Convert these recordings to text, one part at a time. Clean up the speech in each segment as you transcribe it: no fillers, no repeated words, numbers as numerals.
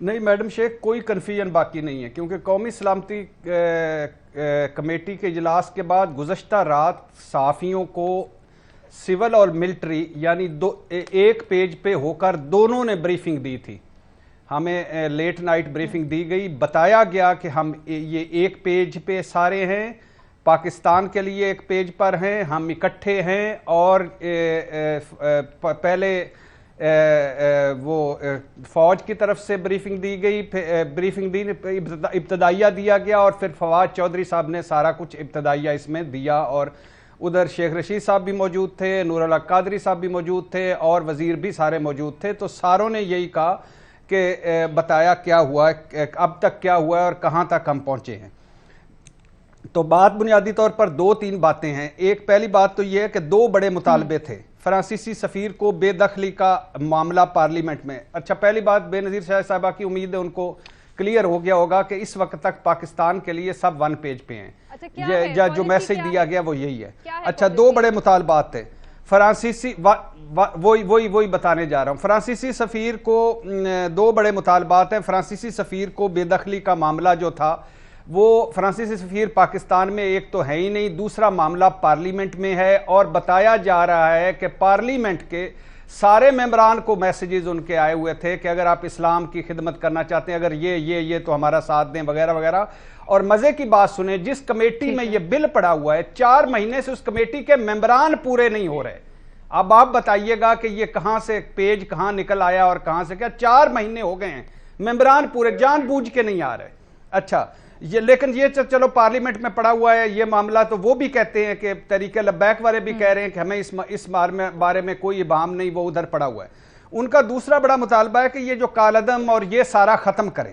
نہیں میڈم شیخ، کوئی کنفیوژن باقی نہیں ہے، کیونکہ قومی سلامتی کمیٹی کے اجلاس کے بعد گزشتہ رات صحافیوں کو سول اور ملٹری یعنی ایک پیج پہ ہو کر دونوں نے بریفنگ دی تھی. ہمیں لیٹ نائٹ بریفنگ دی گئی، بتایا گیا کہ ہم یہ ایک پیج پہ سارے ہیں، پاکستان کے لیے ایک پیج پر ہیں، ہم اکٹھے ہیں، اور پہلے وہ فوج کی طرف سے بریفنگ دی گئی، ابتدائیہ دیا گیا، اور پھر فواد چودھری صاحب نے سارا کچھ ابتدائیہ اس میں دیا، اور ادھر شیخ رشید صاحب بھی موجود تھے، نور اللہ قادری صاحب بھی موجود تھے، اور وزیر بھی سارے موجود تھے. تو ساروں نے یہی کہا کہ بتایا کیا ہوا ہے، اب تک کیا ہوا ہے اور کہاں تک ہم پہنچے ہیں. تو بات بنیادی طور پر 2-3 باتیں ہیں. ایک پہلی بات تو یہ ہے کہ 2 بڑے مطالبے تھے. فرانسیسی سفیر کو بے دخلی کا معاملہ پارلیمنٹ میں. اچھا، پہلی بات بے نظیر شاہ صاحبہ کی امید ہے ان کو کلیئر ہو گیا ہوگا کہ اس وقت تک پاکستان کے لیے سب 1 پیج پہ ہیں. جو میسج دیا گیا وہ یہی ہے. اچھا، 2 بڑے مطالبات تھے. فرانسیسی وہی بتانے جا رہا ہوں. فرانسیسی سفیر کو 2 بڑے مطالبات ہیں. فرانسیسی سفیر کو بے دخلی کا معاملہ جو تھا وہ فرانسیسی سفیر پاکستان میں ایک تو ہے ہی نہیں، دوسرا معاملہ پارلیمنٹ میں ہے، اور بتایا جا رہا ہے کہ پارلیمنٹ کے سارے ممبران کو میسیجز ان کے آئے ہوئے تھے کہ اگر آپ اسلام کی خدمت کرنا چاہتے ہیں، اگر یہ تو ہمارا ساتھ دیں وغیرہ وغیرہ. اور مزے کی بات سنیں، جس کمیٹی میں یہ بل پڑا ہوا ہے 4 مہینے سے اس کمیٹی کے ممبران پورے نہیں ہو رہے. اب آپ بتائیے گا کہ یہ کہاں سے پیج کہاں نکل آیا اور کہاں سے کیا. 4 مہینے ہو گئے ہیں، ممبران پورے جان بوجھ کے نہیں آ رہے. اچھا، لیکن یہ چلو پارلیمنٹ میں پڑا ہوا ہے یہ معاملہ، تو وہ بھی کہتے ہیں کہ تحریک لبیک والے بھی کہہ رہے ہیں کہ ہمیں اس بارے میں کوئی ابہام نہیں، وہ ادھر پڑا ہوا ہے. ان کا دوسرا بڑا مطالبہ ہے کہ یہ جو کالعدم اور یہ سارا ختم کریں.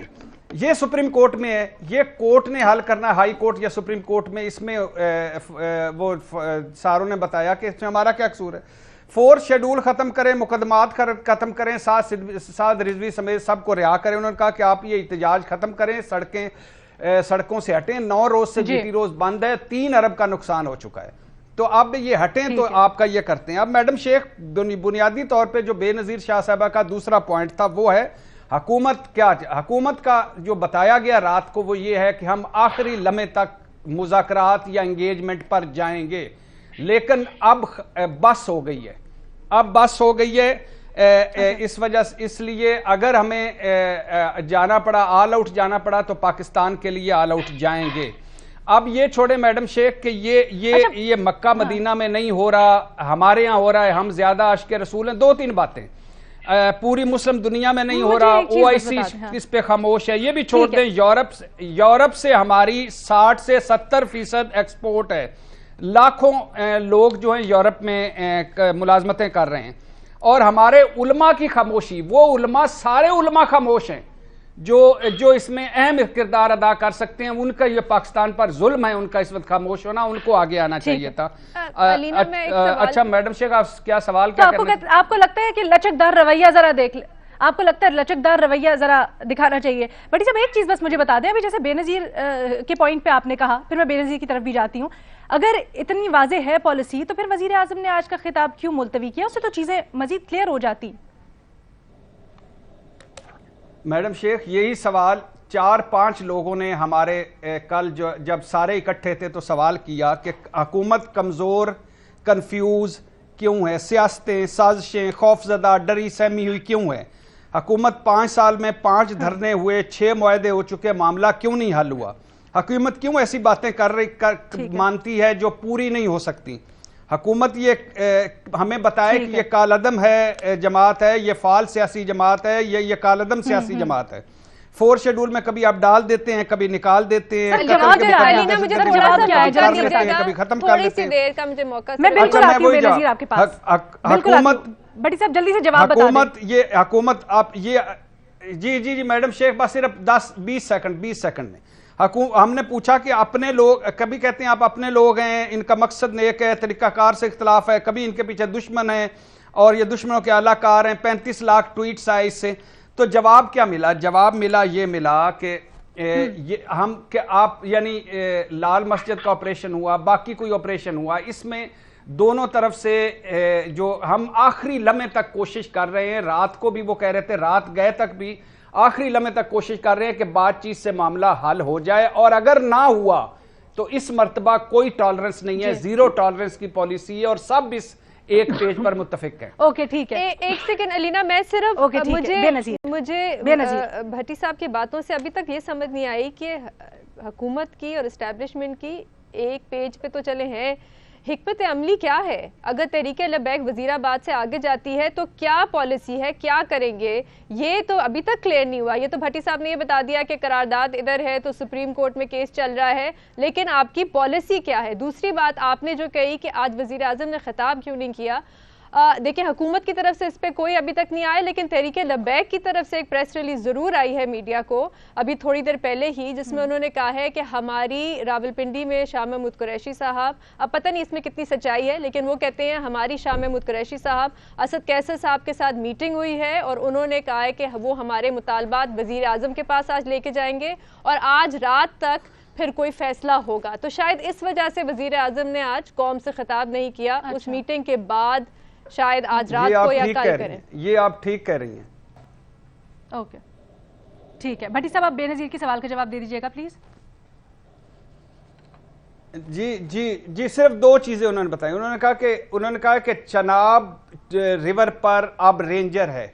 یہ سپریم کورٹ میں ہے، یہ کورٹ نے حل کرنا ہے، ہائی کورٹ یا سپریم کورٹ میں. اس میں وہ ساروں نے بتایا کہ اس میں ہمارا کیا قصور ہے. 4 شیڈول ختم کریں، مقدمات ختم کریں، سعد رضوی سمیت سب کو رہا کریں. انہوں نے کہا کہ آپ یہ احتجاج ختم کریں، سڑکوں سے ہٹیں. 9 روز سے GT روز بند ہے، 3 ارب کا نقصان ہو چکا ہے. تو اب یہ ہٹیں تو آپ کا یہ کرتے ہیں. اب میڈم شیخ، بنیادی طور پہ جو بے نظیر شاہ صاحبہ کا دوسرا پوائنٹ تھا وہ ہے حکومت کا جو بتایا گیا رات کو وہ یہ ہے کہ ہم آخری لمحے تک مذاکرات یا انگیجمنٹ پر جائیں گے، لیکن اب بس ہو گئی ہے. اس وجہ سے اس لیے اگر ہمیں جانا پڑا، آل آؤٹ جانا پڑا، تو پاکستان کے لیے آل آؤٹ جائیں گے. اب یہ چھوڑے میڈم شیخ کہ یہ مکہ مدینہ میں نہیں ہو رہا، ہمارے ہاں ہو رہا ہے، ہم زیادہ عاشق رسول ہیں. 2-3 باتیں. پوری مسلم دنیا میں نہیں ہو رہا، OIC اس پہ خاموش ہے. یہ بھی چھوڑ دیں. یورپ سے ہماری 60 سے 70% ایکسپورٹ ہے. لاکھوں لوگ جو ہیں یورپ میں ملازمتیں کر رہے ہیں، اور ہمارے علماء کی خاموشی. وہ علماء، سارے علماء خاموش ہیں جو اس میں اہم کردار ادا کر سکتے ہیں. ان کا یہ پاکستان پر ظلم ہے، ان کا اس وقت خاموش ہونا. ان کو آگے آنا چاہیے تھا. اچھا میڈم شیخ، آپ کیا سوال کیا کرنا ہے؟ آپ کو لگتا ہے کہ لچکدار رویہ ذرا دیکھ لیں، آپ کو لگتا ہے لچکدار رویہ ذرا دکھانا چاہیے؟ بٹی صاحب ایک چیز بس مجھے بتا دیں، ابھی جیسے بے نظیر کے پوائنٹ پہ آپ نے کہا، پھر میں بے نظیر کی طرف بھی جاتی ہوں. اگر اتنی واضح ہے پالیسی تو پھر وزیر اعظم نے آج کا خطاب کیوں ملتوی کیا؟ اس سے تو چیزیں مزید کلیئر ہو جاتی. میڈم شیخ، یہی سوال 4-5 لوگوں نے ہمارے کل جب سارے اکٹھے تھے تو سوال کیا کہ حکومت کمزور، کنفیوز کیوں ہے؟ سیاستیں، سازشیں، خوفزدہ، ڈری سہمی ہوئی کیوں ہے؟ حکومت 5 سال میں 5 دھرنے ہوئے، 6 معاہدے ہو چکے، معاملہ کیوں نہیں حل ہوا؟ حکومت کیوں ایسی باتیں مانتی ہے جو پوری نہیں ہو سکتی؟ حکومت یہ ہمیں بتائے کہ یہ کالعدم ہے جماعت ہے، یہ فعال سیاسی جماعت ہے، یہ کالعدم سیاسی جماعت ہے. 4 شیڈول میں کبھی آپ ڈال دیتے ہیں، کبھی نکال دیتے ہیں، کبھی ختم کر دیتے ہیں. میں بالکل آتی ہوں بے نظیر آپ کے پاس. حکومت، بٹی صاحب جلدی سے جواب بتا دیں. حکومت آپ یہ جی میڈم شیخ، بس صرف 10-20 سیکنڈ میں ہم نے پوچھا کہ اپنے لوگ، کبھی کہتے ہیں آپ اپنے لوگ ہیں، ان کا مقصد نیک ہے، طریقہ کار سے اختلاف ہے، کبھی ان کے پیچھے دشمن ہیں اور یہ دشمنوں کے اعلیٰ کار ہیں. 35 لاکھ ٹویٹس آئے اس سے. تو جواب کیا ملا؟ جواب ملا کہ آپ یعنی لال مسجد کا آپریشن ہوا، باقی کوئی آپریشن ہوا، اس میں دونوں طرف سے جو ہم آخری لمحے تک کوشش کر رہے ہیں. رات کو بھی وہ کہہ رہے تھے، رات گئے تک بھی آخری لمحے تک کوشش کر رہے ہیں کہ بات چیت سے معاملہ حل ہو جائے، اور اگر نہ ہوا تو اس مرتبہ کوئی ٹالرنس نہیں ہے، زیرو ٹالرنس کی پالیسی ہے، اور سب اس ایک پیج پر متفق ہے۔ اوکے ٹھیک ہے، ایک سیکنڈ علینا، میں صرف مجھے بھٹی صاحب کی باتوں سے ابھی تک یہ سمجھ نہیں آئی کہ حکومت کی اور اسٹیبلشمنٹ کی ایک پیج پہ تو چلے ہیں، حکمت عملی کیا ہے؟ اگر تحریک لبیک وزیر آباد سے آگے جاتی ہے تو کیا پالیسی ہے، کیا کریں گے؟ یہ تو ابھی تک کلیئر نہیں ہوا۔ یہ تو بھٹی صاحب نے یہ بتا دیا کہ قرارداد ادھر ہے تو سپریم کورٹ میں کیس چل رہا ہے، لیکن آپ کی پالیسی کیا ہے؟ دوسری بات آپ نے جو کہی کہ آج وزیر اعظم نے خطاب کیوں نہیں کیا، دیکھیں حکومت کی طرف سے اس پہ کوئی ابھی تک نہیں آئے، لیکن تحریک لبیک کی طرف سے ایک پریس ریلیز ضرور آئی ہے میڈیا کو ابھی تھوڑی دیر پہلے ہی، جس میں انہوں نے کہا ہے کہ ہماری راولپنڈی میں شاہ محمود قریشی صاحب، اب پتہ نہیں اس میں کتنی سچائی ہے، لیکن وہ کہتے ہیں ہماری شاہ محمود قریشی صاحب اسد کیسر صاحب کے ساتھ میٹنگ ہوئی ہے، اور انہوں نے کہا ہے کہ وہ ہمارے مطالبات وزیر اعظم کے پاس آج لے کے جائیں گے، اور آج رات تک پھر کوئی فیصلہ ہوگا۔ تو شاید اس وجہ سے وزیر اعظم نے آج قوم سے خطاب نہیں کیا، اس میٹنگ کے بعد شاید آج رات کو یا کل کریں۔ یہ آپ ٹھیک کہہ رہی ہیں۔ اوکے ٹھیک ہے، بھٹی صاحب آپ بے نظیر کے سوال کا جواب دے دیجئے گا پلیز۔ جی صرف دو چیزیں انہوں نے بتائی۔ انہوں نے کہا کہ چناب ریور پر اب رینجر ہے،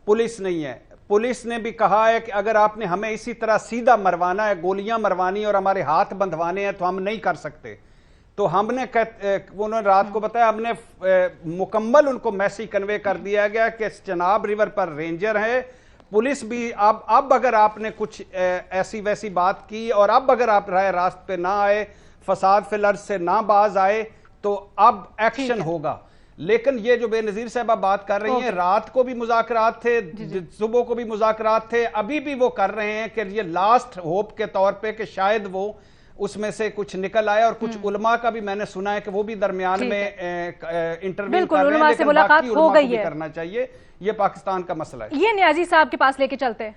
پولیس نہیں ہے۔ پولیس نے بھی کہا ہے کہ اگر آپ نے ہمیں اسی طرح سیدھا مروانا ہے، گولیاں مروانی اور ہمارے ہاتھ بندھوانے ہیں تو ہم نہیں کر سکتے۔ تو ہم نے انہوں نے رات کو بتایا، ہم نے مکمل ان کو میسیج کنوے کر دیا گیا کہ چناب ریور پر رینجر ہے، پولیس بھی اب اگر آپ نے کچھ ایسی ویسی بات کی اور اب اگر آپ رائے راست پہ نہ آئے، فساد فی الارض سے نہ باز آئے تو اب ایکشن ہوگا۔ لیکن یہ جو بے نظیر صاحبہ بات کر رہی ہیں، رات کو بھی مذاکرات تھے، صبح کو بھی مذاکرات تھے، ابھی بھی وہ کر رہے ہیں کہ یہ لاسٹ ہوپ کے طور پہ کہ شاید وہ اس میں سے کچھ نکل آئے، اور کچھ علماء کا بھی میں نے سنا ہے کہ وہ بھی درمیان میں انٹرویو کر رہے ہیں، لیکن باقی علماء کو بھی کرنا چاہیے، یہ پاکستان کا مسئلہ ہے۔ یہ نیازی صاحب کے پاس لے کے چلتے ہیں،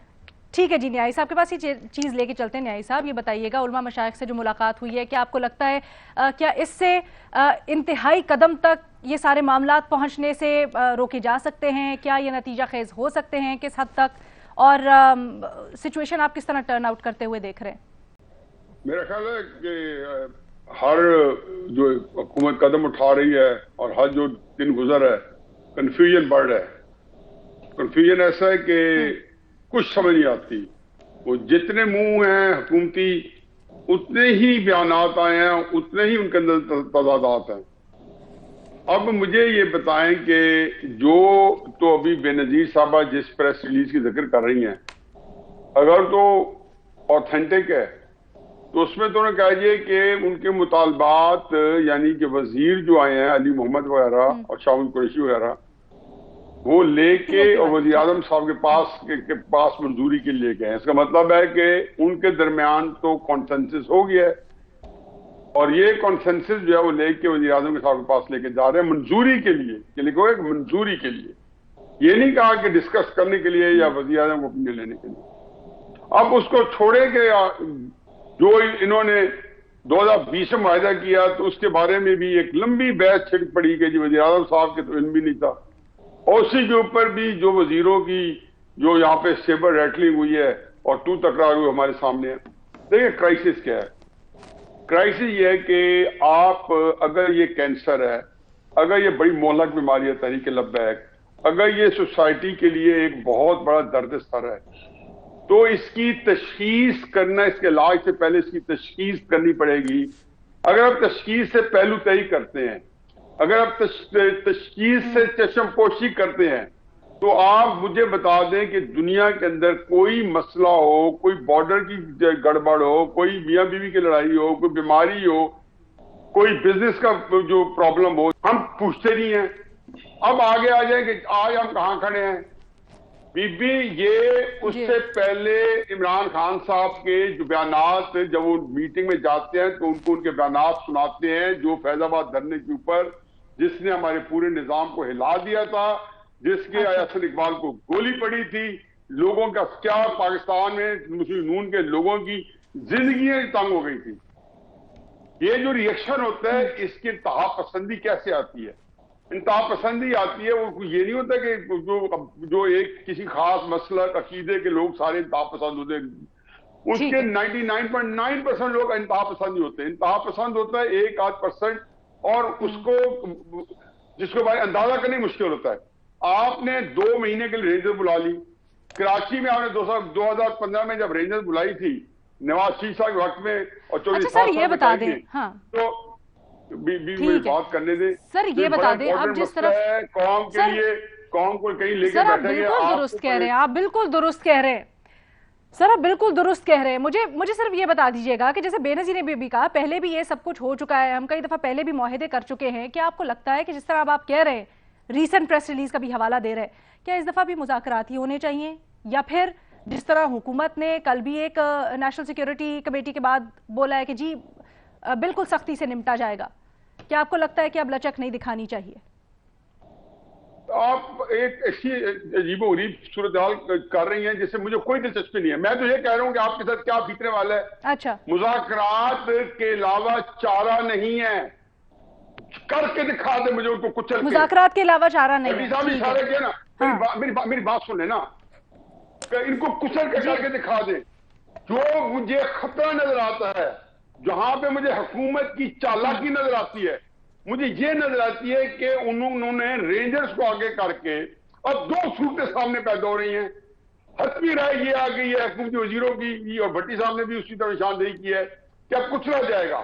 ٹھیک ہے جی، نیازی صاحب کے پاس یہ چیز لے کے چلتے ہیں۔ نیازی صاحب یہ بتائیے گا، علماء مشائخ سے جو ملاقات ہوئی ہے، کیا آپ کو لگتا ہے کیا اس سے انتہائی قدم تک یہ سارے معاملات پہنچنے سے روکے جا سکتے ہیں؟ کیا یہ نتیجہ خیز ہو سکتے ہیں کس حد تک؟ اور سچویشن آپ کس طرح ٹرن آؤٹ کرتے ہوئے دیکھ رہے ہیں؟ میرا خیال ہے کہ ہر جو حکومت قدم اٹھا رہی ہے اور ہر جو دن گزر ہے، کنفیوژن بڑھ رہا ہے۔ کنفیوژن ایسا ہے کہ کچھ سمجھ نہیں آتی، وہ جتنے منہ ہیں حکومتی اتنے ہی بیانات آئے ہیں، اتنے ہی ان کے اندر تضادات ہیں۔ اب مجھے یہ بتائیں کہ جو تو ابھی بے نظیر صاحبہ جس پریس ریلیز کی ذکر کر رہی ہیں، اگر تو آتھینٹک ہے تو اس میں تو نے کہا یہ کہ ان کے مطالبات، یعنی کہ وزیر جو آئے ہیں علی محمد وغیرہ اور شاہ محمود قریشی وغیرہ، وہ لے کے اور وزیر اعظم صاحب کے پاس منظوری کے لیے گئے ہیں۔ اس کا مطلب ہے کہ ان کے درمیان تو کانسنسس ہو گیا ہے، اور یہ کانسنسس جو ہے وہ لے کے وزیر اعظم صاحب کے پاس لے کے جا رہے ہیں منظوری کے لیے، کہ لکھو ایک منظوری کے لیے، یہ نہیں کہا کہ ڈسکس کرنے کے لیے یا وزیر اعظم کو اپنے لینے کے لیے۔ اب اس کو چھوڑے کہ جو انہوں نے 2020 میں معاہدہ کیا تو اس کے بارے میں بھی ایک لمبی بحث چھڑ پڑی کہ جی وزیر اعظم صاحب کے تو علم بھی نہیں تھا، اور اسی کے اوپر بھی جو وزیروں کی جو یہاں پہ سیبر ریٹلنگ ہوئی ہے اور تو تکرار ہوئی ہمارے سامنے ہے۔ دیکھیں کرائسس کیا ہے، کرائسس یہ ہے کہ آپ اگر یہ کینسر ہے، اگر یہ بڑی مہلک بیماری ہے تحریک لبیک، اگر یہ سوسائٹی کے لیے ایک بہت بڑا درد سر ہے، تو اس کی تشخیص کرنا، اس کے علاج سے پہلے اس کی تشخیص کرنی پڑے گی۔ اگر آپ تشخیص سے پہلو طے کرتے ہیں، اگر آپ تشخیص سے چشم پوشی کرتے ہیں، تو آپ مجھے بتا دیں کہ دنیا کے اندر کوئی مسئلہ ہو، کوئی بارڈر کی گڑبڑ ہو، کوئی میاں بیوی کی لڑائی ہو، کوئی بیماری ہو، کوئی بزنس کا جو پرابلم ہو، ہم پوچھتے نہیں ہیں۔ اب آگے آ جائیں کہ آج ہم کہاں کھڑے ہیں۔ بی بی یہ اس سے پہلے عمران خان صاحب کے جو بیانات، جب وہ میٹنگ میں جاتے ہیں تو ان کو ان کے بیانات سناتے ہیں، جو فیض آباد دھرنے کے اوپر جس نے ہمارے پورے نظام کو ہلا دیا تھا، جس کے اسد اقبال کو گولی پڑی تھی، لوگوں کا کیا پاکستان میں مسلم نون کے لوگوں کی زندگیاں تنگ ہو گئی تھی۔ یہ جو ریئیکشن ہوتا ہے، اس کی انتہا پسندی کیسے آتی ہے؟ انتہا پسندی آتی ہے. وہ یہ نہیں ہوتا کہ جو ایک کسی خاص مسلک عقیدے کے لوگ سارے انتہا پسند ہوتے ہیں. اس کے 99.9% لوگ انتہا پسند ہی ہوتے ہیں. انتہا پسند ہوتا ہے 1-8%, اور اس کو جس کو بھائی اندازہ کرنا مشکل ہوتا ہے. آپ نے 2 مہینے کے لیے رینجر بلا لی. کراچی میں آپ نے 2015 میں جب رینجر بلائی تھی نواز شریف صاحب کے وقت میں اور چودھری صاحب یہ بتا دیں, ہاں تو مجھے بات کرنے دیں سر, یہ بتا دیں آپ جس طرح قوم کے لیے قوم کو کہیں لے کے بیٹھیں گے. بالکل درست کہہ رہے ہیں آپ, بالکل درست کہہ رہے ہیں سر, آپ بالکل درست کہہ رہے ہیں. مجھے صرف یہ بتا دیجئے گا کہ جیسے بے نظیر نے بھی کہا پہلے بھی یہ سب کچھ ہو چکا ہے, ہم کئی دفعہ پہلے بھی معاہدے کر چکے ہیں. کیا آپ کو لگتا ہے کہ جس طرح آپ کہہ رہے ہیں, ریسنٹ پریس ریلیز کا بھی حوالہ دے رہے ہیں, کیا اس دفعہ بھی مذاکرات ہی ہونے چاہیے, یا پھر جس طرح حکومت نے کل بھی ایک نیشنل سیکیورٹی کمیٹی کے بعد بولا ہے کہ جی بالکل سختی سے نمٹا جائے گا, کیا آپ کو لگتا ہے کہ اب لچک نہیں دکھانی چاہیے؟ آپ ایک ایسی عجیب و غریب صورتحال کر رہی ہیں جس سے مجھے کوئی دلچسپی نہیں ہے. میں تو یہ کہہ رہا ہوں کہ آپ کے ساتھ کیا بیتنے والا ہے. اچھا, مذاکرات کے علاوہ چارہ نہیں ہے. کر کے دکھا دیں مجھے ان کو کچل کے. مذاکرات کے علاوہ چارہ نہیں ہے. صاحب اشارہ کیا نا, میری بات سن لیں نا, ان کو کچل کے کر کے دکھا دیں. جو مجھے خطرہ نظر آتا ہے, جہاں پہ مجھے حکومت کی چالاکی نظر آتی ہے, مجھے یہ نظر آتی ہے کہ انہوں نے رینجرز کو آگے کر کے اب 2 صورتیں سامنے پیدا ہو رہی ہیں. حتمی رائے یہ آ گئی ہے حکومتی وزیروں کی, اور بھٹی صاحب نے بھی اسی طرح نشاندہی کی ہے کہ اب کچلا جائے گا.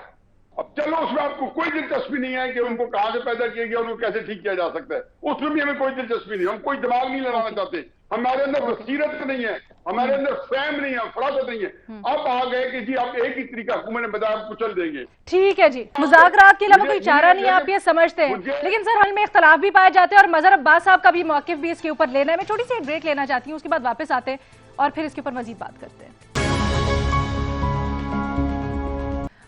اب چلو اس میں آپ کو کوئی دلچسپی نہیں ہے کہ ان کو کہاں سے پیدا کیا گیا, ان کو کیسے ٹھیک کیا جا سکتا ہے, اس میں بھی ہمیں کوئی دلچسپی نہیں. ہم کوئی دماغ نہیں لڑانا چاہتے, ہمارے اندر بصیرت نہیں ہے, ہمارے اندر فہم نہیں ہے, فراست نہیں ہے. اب آ گئے کہ جی آپ ایک ہی طریقہ حکومت نے بتایا کچل دیں گے. ٹھیک ہے جی, مذاکرات کے علاوہ کوئی چارہ نہیں ہے, آپ یہ سمجھتے ہیں, لیکن سر حل میں اختلاف بھی پائے جاتے ہیں, اور مظہر عباس صاحب کا بھی موقف بھی اس کے اوپر لینا ہے. میں چھوٹی سی ایک بریک لینا چاہتی ہوں, اس کے بعد واپس آتے ہیں اور پھر اس کے اوپر مزید بات کرتے ہیں.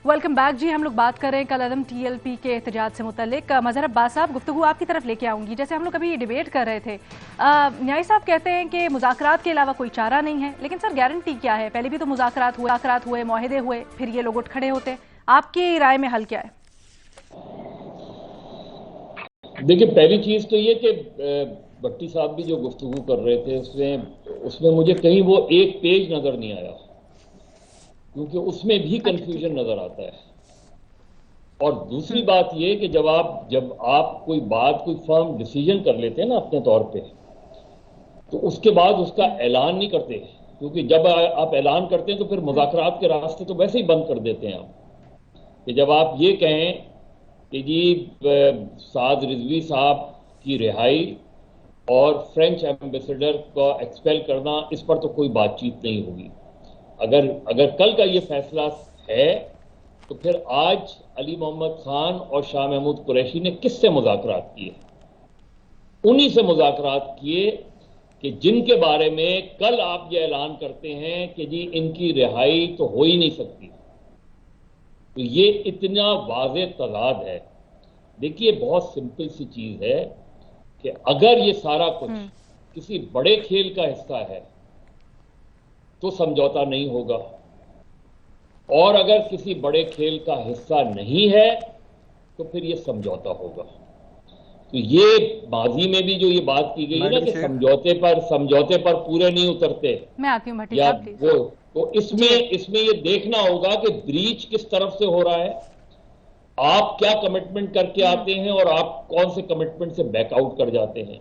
ویلکم بیک جی. ہم لوگ بات کر رہے ہیں کل عدم ٹی ایل پی کے احتجاج سے متعلق. مظہر عباس صاحب, گفتگو آپ کی طرف لے کے آؤں گی. جیسے ہم لوگ ابھی ڈیبیٹ کر رہے تھے, نیائی صاحب کہتے ہیں کہ مذاکرات کے علاوہ کوئی چارہ نہیں ہے, لیکن سر گارنٹی کیا ہے؟ پہلے بھی تو مذاکرات ہوئے, معاہدے ہوئے, پھر یہ لوگ اٹھ کھڑے ہوتے ہیں. آپ کی رائے میں حل کیا ہے؟ دیکھیں, پہلی چیز تو یہ کہ بھٹی صاحب بھی جو گفتگو کر رہے تھے اس میں مجھے کہیں وہ ایک پیج نظر نہیں آیا, کیونکہ اس میں بھی کنفیوژن نظر آتا ہے. اور دوسری بات یہ کہ جب آپ کوئی فرم ڈیسیجن کر لیتے ہیں نا اپنے طور پہ, تو اس کے بعد اس کا اعلان نہیں کرتے, کیونکہ جب آپ اعلان کرتے ہیں تو پھر مذاکرات کے راستے تو ویسے ہی بند کر دیتے ہیں آپ. کہ جب آپ یہ کہیں کہ جی سعد رضوی صاحب کی رہائی اور فرینچ ایمبیسڈر کا ایکسپیل کرنا, اس پر تو کوئی بات چیت نہیں ہوگی. اگر کل کا یہ فیصلہ ہے تو پھر آج علی محمد خان اور شاہ محمود قریشی نے کس سے مذاکرات کیے؟ انہی سے مذاکرات کیے کہ جن کے بارے میں کل آپ یہ اعلان کرتے ہیں کہ جی ان کی رہائی تو ہو ہی نہیں سکتی. تو یہ اتنا واضح تضاد ہے. دیکھیے, بہت سمپل سی چیز ہے کہ اگر یہ سارا کچھ کسی بڑے کھیل کا حصہ ہے تو سمجھوتا نہیں ہوگا, اور اگر کسی بڑے کھیل کا حصہ نہیں ہے تو پھر یہ سمجھوتا ہوگا. تو یہ ماضی میں بھی جو یہ بات کی گئی ہے نا کہ سمجھوتے پر پورے نہیں اترتے, میں آتی ہوں بھٹی صاحب, تو اس میں یہ دیکھنا ہوگا کہ بریچ کس طرف سے ہو رہا ہے, آپ کیا کمٹمنٹ کر کے آتے ہیں اور آپ کون سے کمٹمنٹ سے بیک آؤٹ کر جاتے ہیں.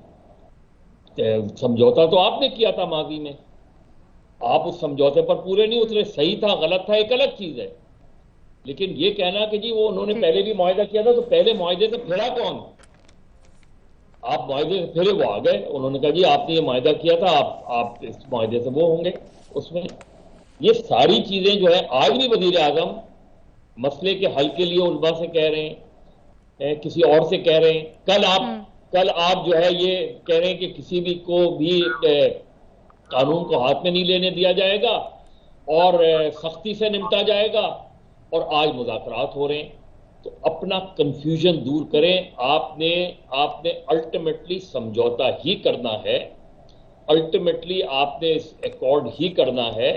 سمجھوتا تو آپ نے کیا تھا ماضی میں, آپ اس سمجھوتے پر پورے نہیں اترے. صحیح تھا غلط تھا ایک الگ چیز ہے, لیکن یہ کہنا کہ جی وہ انہوں نے پہلے بھی معاہدہ کیا تھا, تو پہلے معاہدے سے پھرا کون؟ آپ معاہدے سے پھرے وہ آ گئے, انہوں نے کہا جی آپ نے یہ معاہدہ کیا تھا, آپ اس معاہدے سے وہ ہوں گے. اس میں یہ ساری چیزیں جو ہے, آج بھی وزیر اعظم مسئلے کے حل کے لیے علماء سے کہہ رہے ہیں, کسی اور سے کہہ رہے ہیں. کل آپ جو ہے یہ کہہ رہے ہیں کہ کسی بھی کو بھی قانون کو ہاتھ میں نہیں لینے دیا جائے گا اور سختی سے نمٹا جائے گا, اور آج مذاکرات ہو رہے ہیں. تو اپنا کنفیوژن دور کریں. آپ نے الٹیمیٹلی سمجھوتا ہی کرنا ہے, الٹیمیٹلی آپ نے اس ایکارڈ ہی کرنا ہے.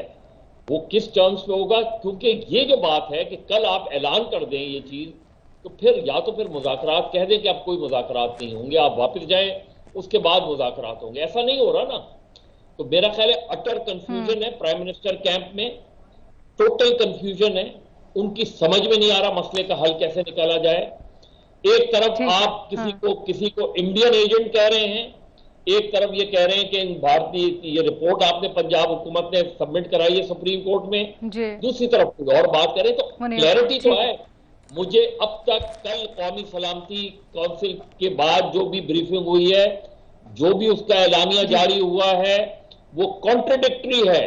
وہ کس ٹرمز پہ ہوگا؟ کیونکہ یہ جو بات ہے کہ کل آپ اعلان کر دیں یہ چیز تو پھر یا تو پھر مذاکرات کہہ دیں کہ اب کوئی مذاکرات نہیں ہوں گے، آپ واپس جائیں، اس کے بعد مذاکرات ہوں گے. ایسا نہیں ہو رہا نا. تو میرا خیال ہے اٹر کنفیوژن ہے پرائم منسٹر کیمپ میں، ٹوٹل کنفیوژن ہے. ان کی سمجھ میں نہیں آ رہا مسئلے کا حل کیسے نکالا جائے. ایک طرف آپ کسی کو انڈین ایجنٹ کہہ رہے ہیں، ایک طرف یہ کہہ رہے ہیں کہ بھارتی یہ رپورٹ آپ نے پنجاب حکومت نے سبمٹ کرائی ہے سپریم کورٹ میں، دوسری طرف کوئی اور بات کریں. تو کلیئرٹی تو ہے. مجھے اب تک کل قومی سلامتی کونسل کے بعد جو بھی بریفنگ ہوئی ہے، جو بھی اس کا اعلامیہ جاری ہوا ہے، وہ کانٹرڈکٹری ہے.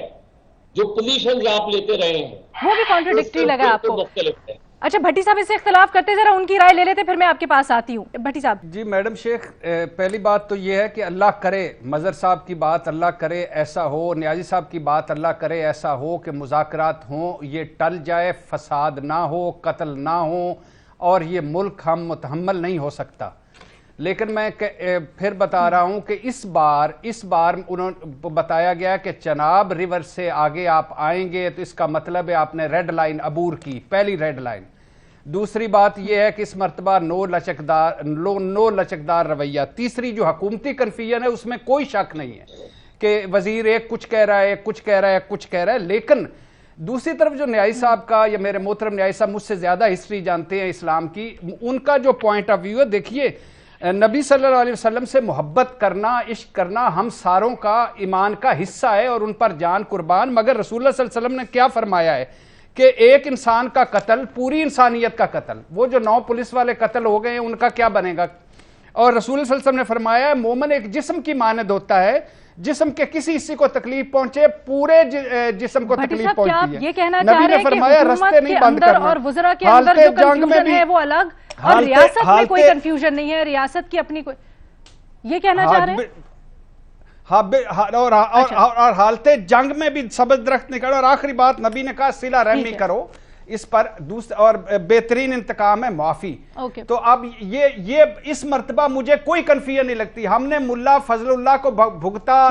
جو پوزیشنز آپ لیتے رہے ہیں وہ بھی کانٹرڈکٹری لگا آپ کو. مختلف ہے. اچھا بھٹی صاحب اس سے اختلاف کرتے، ذرا ان کی رائے لے لیتے، پھر میں آپ کے پاس آتی ہوں. بھٹی صاحب. جی میڈم شیخ، پہلی بات تو یہ ہے کہ اللہ کرے مظہر صاحب کی بات اللہ کرے ایسا ہو، نیازی صاحب کی بات اللہ کرے ایسا ہو کہ مذاکرات ہوں، یہ ٹل جائے، فساد نہ ہو، قتل نہ ہو، اور یہ ملک ہم متحمل نہیں ہو سکتا. لیکن میں پھر بتا رہا ہوں کہ اس بار انہوں بتایا گیا کہ چناب ریور سے آگے آپ آئیں گے تو اس کا مطلب ہے آپ نے ریڈ لائن عبور کی، پہلی ریڈ لائن. دوسری بات یہ ہے کہ اس مرتبہ نو لچکدار رویہ. تیسری جو حکومتی کنفیوژن ہے اس میں کوئی شک نہیں ہے کہ وزیر ایک کچھ کہہ رہا ہے، کچھ کہہ رہا ہے، کچھ کہہ رہا ہے. لیکن دوسری طرف جو نیازی صاحب کا، یا میرے محترم نیازی صاحب مجھ سے زیادہ ہسٹری جانتے ہیں اسلام کی، ان کا جو پوائنٹ آف ویو ہے، دیکھیے نبی صلی اللہ علیہ وسلم سے محبت کرنا، عشق کرنا ہم ساروں کا ایمان کا حصہ ہے اور ان پر جان قربان. مگر رسول اللہ صلی اللہ علیہ وسلم نے کیا فرمایا ہے کہ ایک انسان کا قتل پوری انسانیت کا قتل. وہ جو 9 پولیس والے قتل ہو گئے ہیں ان کا کیا بنے گا؟ اور رسول اللہ صلی اللہ علیہ وسلم نے فرمایا ہے مومن ایک جسم کی مانند ہوتا ہے، جسم کے کسی حصے کو تکلیف پہنچے پورے جسم کو تکلیف پہنچتی ہے. یہ کہنا نبی نے فرمایا رستے نہیں بند کرنا. اور وزراء کے اندر جو کنفیوژن ہے وہ الگ، اور ریاست میں کوئی کنفیوژن نہیں ہے، ریاست کی اپنی کوئی، یہ کہنا چاہ رہے ہیں. اور حالت جنگ میں بھی سبز درخت نکلو. اور آخری بات نبی نے کہا صلہ رحمی کرو اس پر، اور بہترین انتقام ہے معافی. تو اب یہ اس مرتبہ مجھے کوئی کنفیوژن نہیں لگتی. ہم نے ملا فضل اللہ کو بھگتا،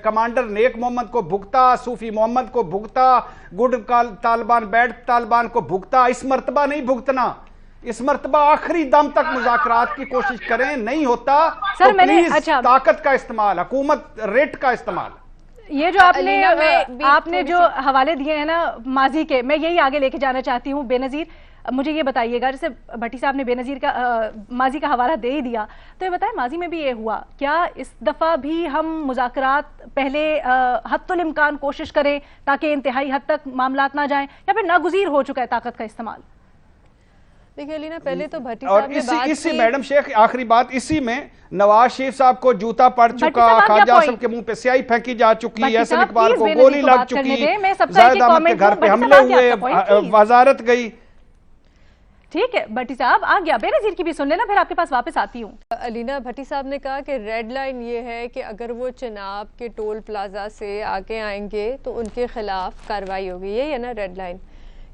کمانڈر نیک محمد کو بھگتا، صوفی محمد کو بھگتا، گڈ طالبان بیڈ طالبان کو بھگتا. اس مرتبہ نہیں بھگتنا. اس مرتبہ آخری دم تک مذاکرات کی کوشش کریں. نہیں ہوتا تو پلیز طاقت کا استعمال، حکومت ریٹ کا استعمال. یہ جو آپ نے جو حوالے دیے ہیں نا ماضی کے، میں یہی آگے لے کے جانا چاہتی ہوں. بے نظیر مجھے یہ بتائیے گا، جیسے بھٹی صاحب نے بے نظیر کا ماضی کا حوالہ دے ہی دیا، تو یہ بتائیں ماضی میں بھی یہ ہوا کیا؟ اس دفعہ بھی ہم مذاکرات پہلے حد الامکان کوشش کریں تاکہ انتہائی حد تک معاملات نہ جائیں، یا پھر ناگزیر ہو چکا ہے طاقت کا استعمال؟ دیکھیے علینا، پہلے تو بھٹی صاحب نے بات اسی میڈم شیخ آخری بات، اسی میں نواز شریف صاحب کو جوتا پڑ چکا، خواجہ اعظم کے منہ پہ سیاہی پھینکی جا چکی، احسن اقبال کو گولی لگ چکی، زاہد احمد کے گھر پہ حملے ہوئے، وزارت گئی. ٹھیک ہے بھٹی صاحب آ گیا، بے نظیر کی بھی سن لینا، پھر آپ کے پاس واپس آتی ہوں. علینا، بھٹی صاحب نے کہا کہ ریڈ لائن یہ ہے کہ اگر وہ چناب کے ٹول پلازا سے آگے آئیں گے تو ان کے خلاف کارروائی ہوگی. یہ ہے نا ریڈ لائن.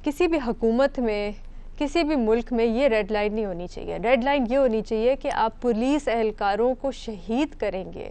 کسی بھی حکومت میں، کسی بھی ملک میں یہ ریڈ لائن نہیں ہونی چاہیے. ریڈ لائن یہ ہونی چاہیے کہ آپ پولیس اہلکاروں کو شہید کریں گے،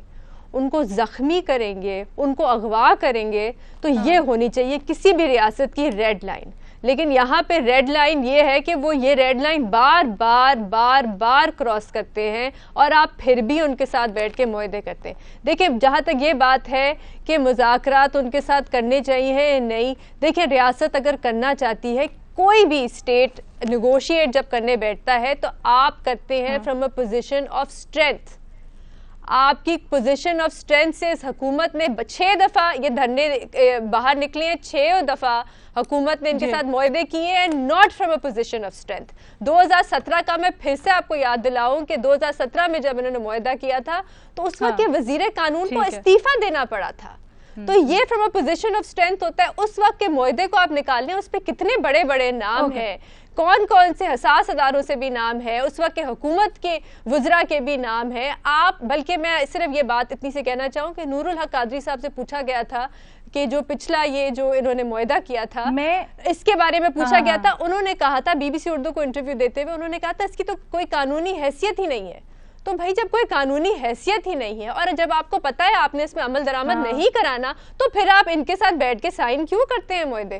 ان کو زخمی کریں گے، ان کو اغوا کریں گے، تو یہ ہونی چاہیے کسی بھی ریاست کی ریڈ لائن. لیکن یہاں پہ ریڈ لائن یہ ہے کہ وہ یہ ریڈ لائن بار بار بار بار کراس کرتے ہیں اور آپ پھر بھی ان کے ساتھ بیٹھ کے معاہدے کرتے ہیں. دیکھیں جہاں تک یہ بات ہے کہ مذاکرات ان کے ساتھ کرنے چاہیے نہیں، دیکھیں ریاست اگر کرنا چاہتی ہے، کوئی بھی اسٹیٹ نیگوشیٹ جب کرنے بیٹھتا ہے تو آپ کرتے ہیں from a position of strength. آپ کی پوزیشن آف اسٹرینتھ سے اس حکومت نے 6 دفعہ یہ دھرنے باہر نکلے ہیں، 6 دفعہ حکومت نے ان کے ساتھ معاہدے کیے ہیں، not from a position of strength. 2017 کا میں پھر سے آپ کو یاد دلاؤں کہ 2017 میں جب انہوں نے معاہدہ کیا تھا تو اس وقت کے وزیر قانون کو استعفیٰ دینا پڑا تھا. تو یہ from a position of strength ہوتا ہے. اس وقت کے معاہدے کو آپ نکال لیں، اس پہ کتنے بڑے بڑے نام ہیں، کون کون سے حساس اداروں سے بھی نام ہے، اس وقت کے حکومت کے وزراء کے بھی نام ہے. آپ بلکہ میں صرف یہ بات اتنی سے کہنا چاہوں کہ نور الحق قادری صاحب سے پوچھا گیا تھا کہ جو پچھلا یہ جو انہوں نے معاہدہ کیا تھا اس کے بارے میں پوچھا گیا تھا، انہوں نے کہا تھا بی بی سی اردو کو انٹرویو دیتے ہوئے انہوں نے کہا تھا اس کی تو کوئی قانونی حیثیت ہی نہیں ہے. تو بھائی جب کوئی قانونی حیثیت ہی نہیں ہے اور جب آپ کو پتا ہے آپ نے اس میں عمل درآمد نہیں کرانا، تو پھر آپ ان کے ساتھ بیٹھ کے سائن کیوں کرتے ہیں معاہدے؟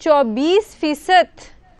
24%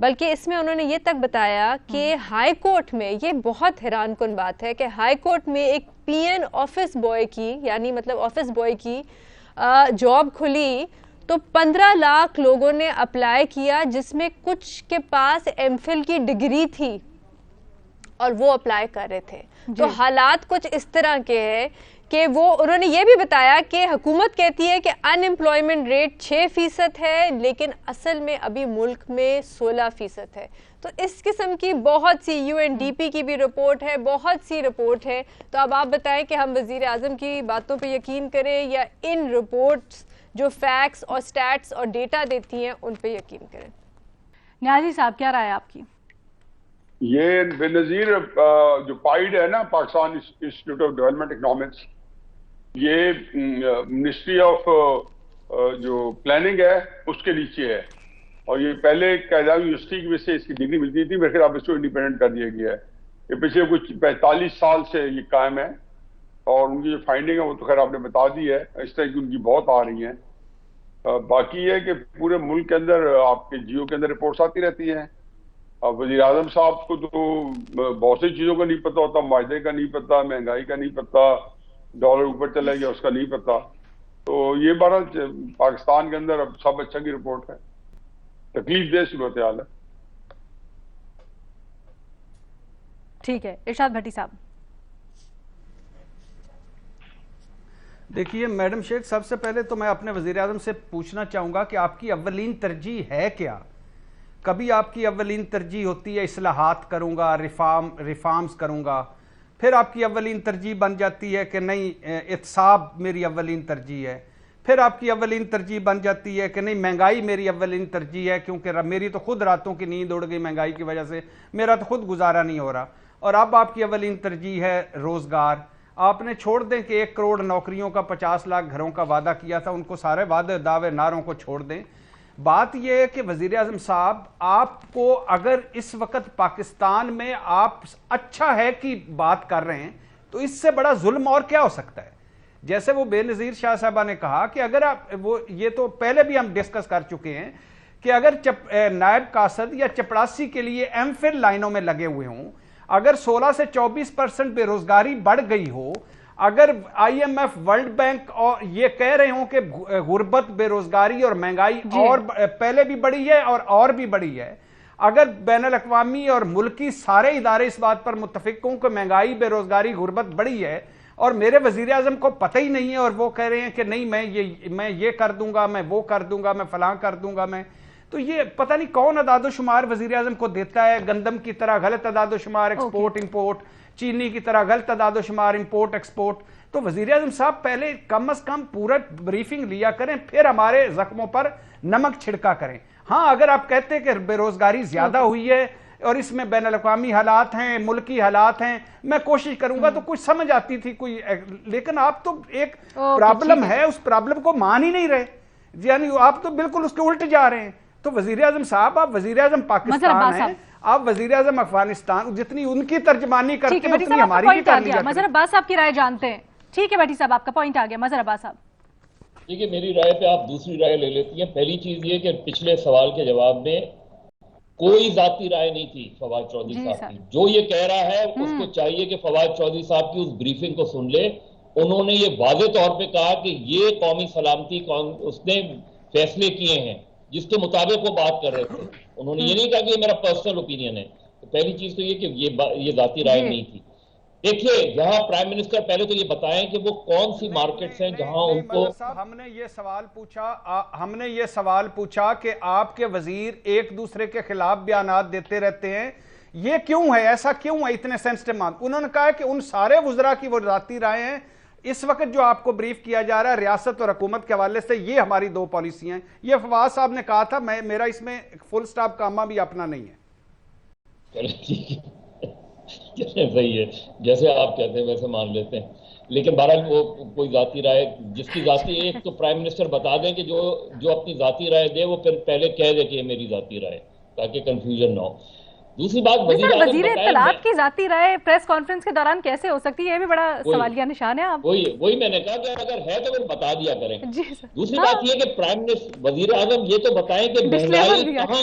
بلکہ اس میں انہوں نے یہ تک بتایا کہ ہائی کورٹ میں، یہ بہت حیران کن بات ہے کہ ہائی کورٹ میں ایک پی این آفس بوائے کی، یعنی مطلب آفس بوائے کی جاب کھلی تو 15 لاکھ لوگوں نے اپلائی کیا، جس میں کچھ کے پاس ایم فل کی ڈگری تھی اور وہ اپلائی کر رہے تھے. تو حالات کچھ اس طرح کے ہیں کہ انہوں نے یہ بھی بتایا کہ حکومت کہتی ہے کہ ان امپلائمنٹ ریٹ 6% ہے، لیکن اصل میں ابھی ملک میں 16% ہے. تو اس قسم کی بہت سی UNDP کی بھی رپورٹ ہے، بہت سی رپورٹ ہے. تو اب آپ بتائیں کہ ہم وزیر اعظم کی باتوں پہ یقین کریں یا ان رپورٹس جو فیکٹس اور سٹیٹس اور ڈیٹا دیتی ہیں ان پہ یقین کریں؟ نیازی صاحب کیا رائے آپ کی؟ یہ بے نظیر جو پائیڈ ہے نا Pakistan institute of development economics, یہ منسٹری آف جو پلاننگ ہے اس کے نیچے ہے، اور یہ پہلے قائد اعظم یونیورسٹی کی وجہ سے اس کی ڈگری ملتی تھی، میرے خیال اب اس کو انڈیپینڈنٹ کر دیا گیا ہے. یہ پچھلے کچھ 45 سال سے یہ قائم ہے، اور ان کی جو فائنڈنگ ہے وہ تو خیر آپ نے بتا دی ہے، اس طرح کی ان کی بہت آ رہی ہیں. باقی یہ کہ پورے ملک کے اندر آپ کے جیو کے اندر رپورٹس آتی رہتی ہیں. اب وزیر اعظم صاحب کو تو بہت سی چیزوں کا نہیں پتا ہوتا، معاہدے کا نہیں پتا، مہنگائی کا نہیں پتا، ڈالر اوپر چلا گیا اس کا نہیں پتا. تو یہ بہرحال پاکستان کے اندر اب سب اچھا کی رپورٹ ہے، تکلیف دہ صورتحال ہے. ٹھیک ہے، ارشاد بھٹی صاحب. دیکھیے میڈم شیخ، سب سے پہلے تو میں اپنے وزیر اعظم سے پوچھنا چاہوں گا کہ آپ کی اولین ترجیح ہے کیا؟ کبھی آپ کی اولین ترجیح ہوتی ہے اصلاحات کروں گا، ریفارمز کروں گا، پھر آپ کی اولین ترجیح بن جاتی ہے کہ نہیں احتساب میری اولین ترجیح ہے، پھر آپ کی اولین ترجیح بن جاتی ہے کہ نہیں مہنگائی میری اولین ترجیح ہے کیونکہ میری تو خود راتوں کی نیند اڑ گئی مہنگائی کی وجہ سے، میرا تو خود گزارا نہیں ہو رہا، اور اب آپ کی اولین ترجیح ہے روزگار. آپ نے چھوڑ دیں کہ 1 کروڑ نوکریوں کا 50 لاکھ گھروں کا وعدہ کیا تھا، ان کو سارے وعدے دعوے نعروں کو چھوڑ دیں. بات یہ ہے کہ وزیر اعظم صاحب، آپ کو اگر اس وقت پاکستان میں آپ اچھا ہے کی بات کر رہے ہیں تو اس سے بڑا ظلم اور کیا ہو سکتا ہے؟ جیسے وہ بے نظیر شاہ صاحبہ نے کہا کہ اگر آپ یہ تو پہلے بھی ہم ڈسکس کر چکے ہیں کہ اگر نائب قاصد یا چپڑاسی کے لیے ایم فل لائنوں میں لگے ہوئے ہوں، اگر 16 سے 24% بے روزگاری بڑھ گئی ہو، اگر I M F World Bank اور یہ کہہ رہے ہوں کہ غربت، بے روزگاری اور مہنگائی اور پہلے بھی بڑھی ہے اور بھی بڑھی ہے، اگر بین الاقوامی اور ملکی سارے ادارے اس بات پر متفق ہوں کہ مہنگائی، بے روزگاری، غربت بڑھی ہے، اور میرے وزیر اعظم کو پتہ ہی نہیں ہے اور وہ کہہ رہے ہیں کہ نہیں میں یہ کر دوں گا، میں وہ کر دوں گا، میں فلاں کر دوں گا، میں تو یہ پتہ نہیں کون اعداد و شمار وزیر اعظم کو دیتا ہے. گندم کی طرح غلط اعداد و شمار ایکسپورٹ امپورٹ، چینی کی طرح غلط اعداد و شمار امپورٹ ایکسپورٹ. تو وزیر اعظم صاحب پہلے کم از کم پورا بریفنگ لیا کریں، پھر ہمارے زخموں پر نمک چھڑکا کریں. ہاں اگر آپ کہتے ہیں کہ بے روزگاری زیادہ ہوئی ہے اور اس میں بین الاقوامی حالات ہیں، ملکی حالات ہیں، میں کوشش کروں گا تو کچھ سمجھ آتی تھی کوئی، لیکن آپ تو ایک پرابلم ہے اس پرابلم کو مان ہی نہیں رہے، یعنی آپ تو بالکل اس کے الٹ جا رہے ہیں. تو وزیر اعظم صاحب، آپ وزیر اعظم پاکستان ہیں، آپ وزیر اعظم افغانستان، جتنی ان کی ترجمانی کرتے ہیں اتنی ہماری بھی کر لیا. مظہر عباس صاحب کی رائے جانتے ہیں. ٹھیک ہے بھٹی صاحب، آپ کا پوائنٹ آ گیا. مظہر عباس صاحب. ٹھیک ہے، میری رائے پہ آپ دوسری رائے لے لیتی ہیں. پہلی چیز یہ کہ پچھلے سوال کے جواب میں کوئی ذاتی رائے نہیں تھی فواد چودھری صاحب کی. جو یہ کہہ رہا ہے اس کو چاہیے کہ فواد چودھری صاحب کی اس بریفنگ کو سن لے. انہوں نے یہ واضح طور پہ کہا کہ یہ قومی سلامتی اس نے فیصلے کیے ہیں جس کے مطابق وہ بات کر رہے تھے. انہوں نے یہ نہیں کہا کہ یہ میرا پرسنل اوپینین ہے. تو پہلی چیز تو یہ کہ یہ ذاتی رائے نہیں تھی. دیکھیے یہاں پرائم منسٹر پہلے تو یہ بتائیں کہ وہ کون سی مارکیٹس ہیں جہاں ان کو، ہم نے یہ سوال پوچھا کہ آپ کے وزیر ایک دوسرے کے خلاف بیانات دیتے رہتے ہیں، یہ کیوں ہے، ایسا کیوں ہے اتنے سینسٹیو؟ انہوں نے کہا کہ ان سارے وزراء کی وہ ذاتی رائے ہیں. اس وقت جو آپ کو بریف کیا جا رہا ہے ریاست اور حکومت کے حوالے سے، یہ ہماری 2 پالیسی ہیں. یہ فواد صاحب نے کہا تھا، میرا اس میں فل سٹاپ کامہ بھی اپنا نہیں ہے. صحیح ہے، جیسے آپ کہتے ہیں ویسے مان لیتے ہیں. لیکن بہرحال وہ کوئی ذاتی رائے جس کی ذاتی، ایک تو پرائم منسٹر بتا دیں کہ جو اپنی ذاتی رائے دے وہ پھر پہلے کہہ دے کہ یہ میری ذاتی رائے، تاکہ کنفیوژن نہ ہو. دوسری بات، وزیر اطلاعات کی ذاتی رائے پریس کانفرنس کے دوران کیسے ہو سکتی ہے؟ یہ بھی بڑا سوالیہ نشان ہے. آپ وہی میں نے کہا کہ اگر ہے تو پھر بتا دیا کریں. دوسری بات یہ کہ پرائم منسٹر، وزیر اعظم یہ تو بتائیں کہ مہنگائی کہاں